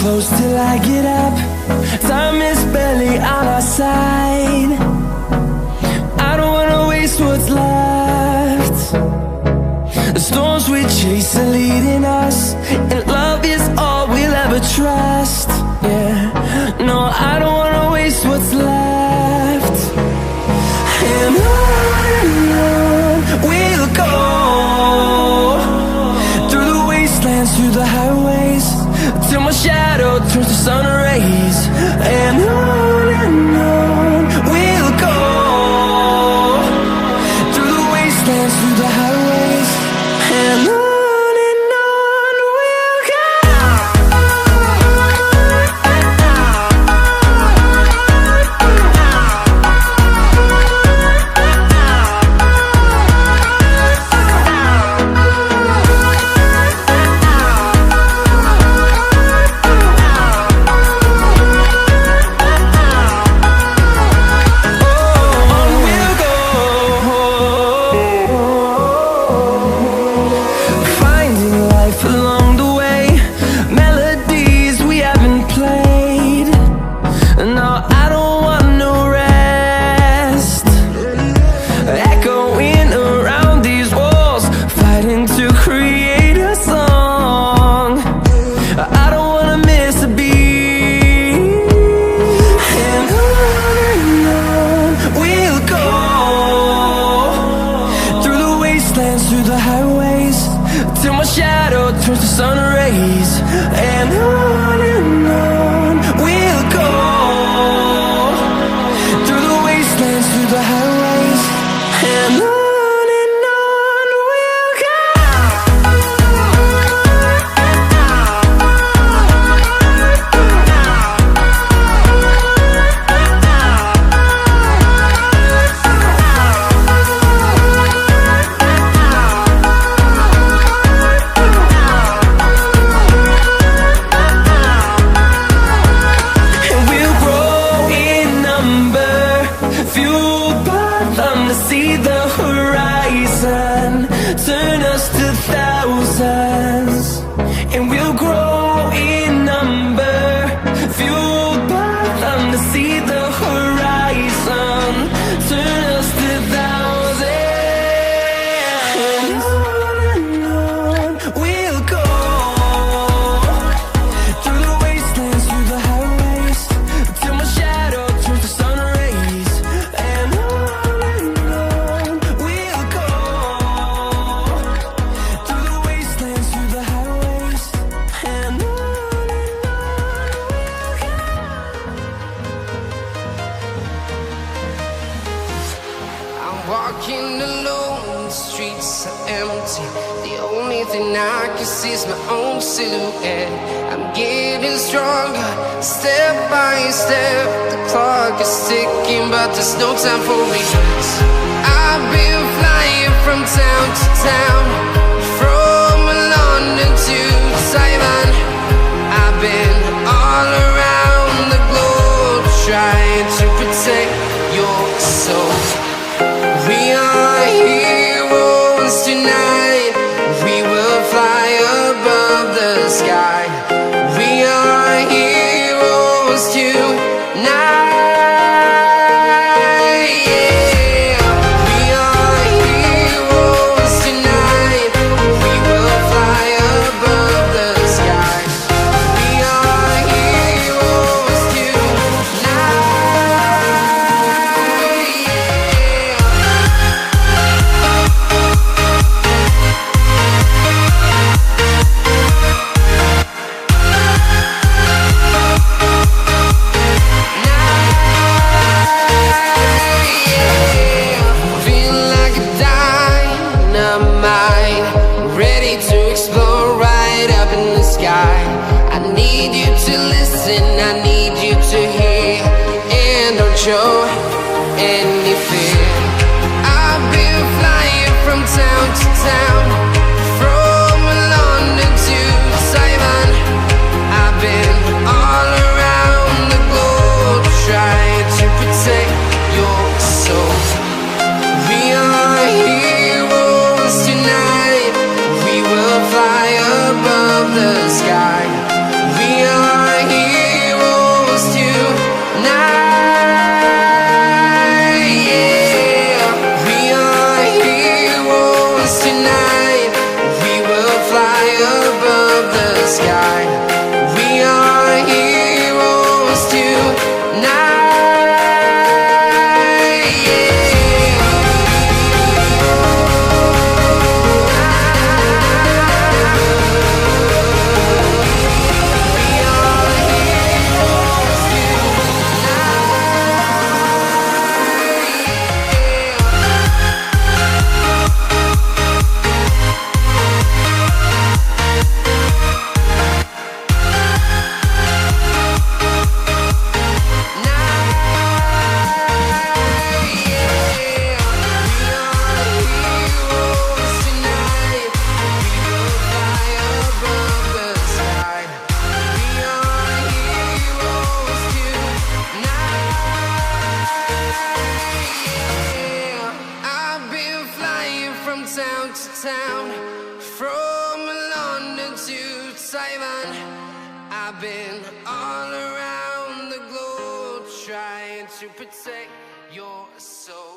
close till I get up. Time is barely on our side. I don't wanna waste what's left. The storms we chase are leading us, and love is all we'll ever trust. Yeah, no, I don't wanna waste what's left. And on we'll go, through the wastelands, through the highways, till my shadow turns to sun rays. And on we'll go, through the wastelands, through the highways, and on we'll go. Through the highways, till my shadow turns to sun rays. And on we'll go, through the wastelands, through the highways, and on we'll go. See the horizon turn us to thousands, and we'll grow in number, fueled by them. To see the horizon turn us to thousands, and on we'll go, through the wastelands, through the highways, till my shadow turns to sun rays. And walking alone, the streets are empty. The only thing I can see is my own silhouette. I'm getting stronger, step by step. The clock is ticking, but there's no time for regrets. I've been flying from town to town, from London to Taiwan. I've been all around the globe, trying to protect your soul. We are heroes tonight. We will fly above the sky. We are heroes tonight. Yeah. We are heroes tonight. We will fly above the sky. We are heroes tonight. I need you to listen, I need you to hear, and don't show any fear. I've been flying from town to town, from London to Taiwan. I've been all around the globe, trying to protect your soul. We are heroes tonight. We will fly above the sky. We are town, from London to Taiwan. I've been all around the globe trying to protect your soul.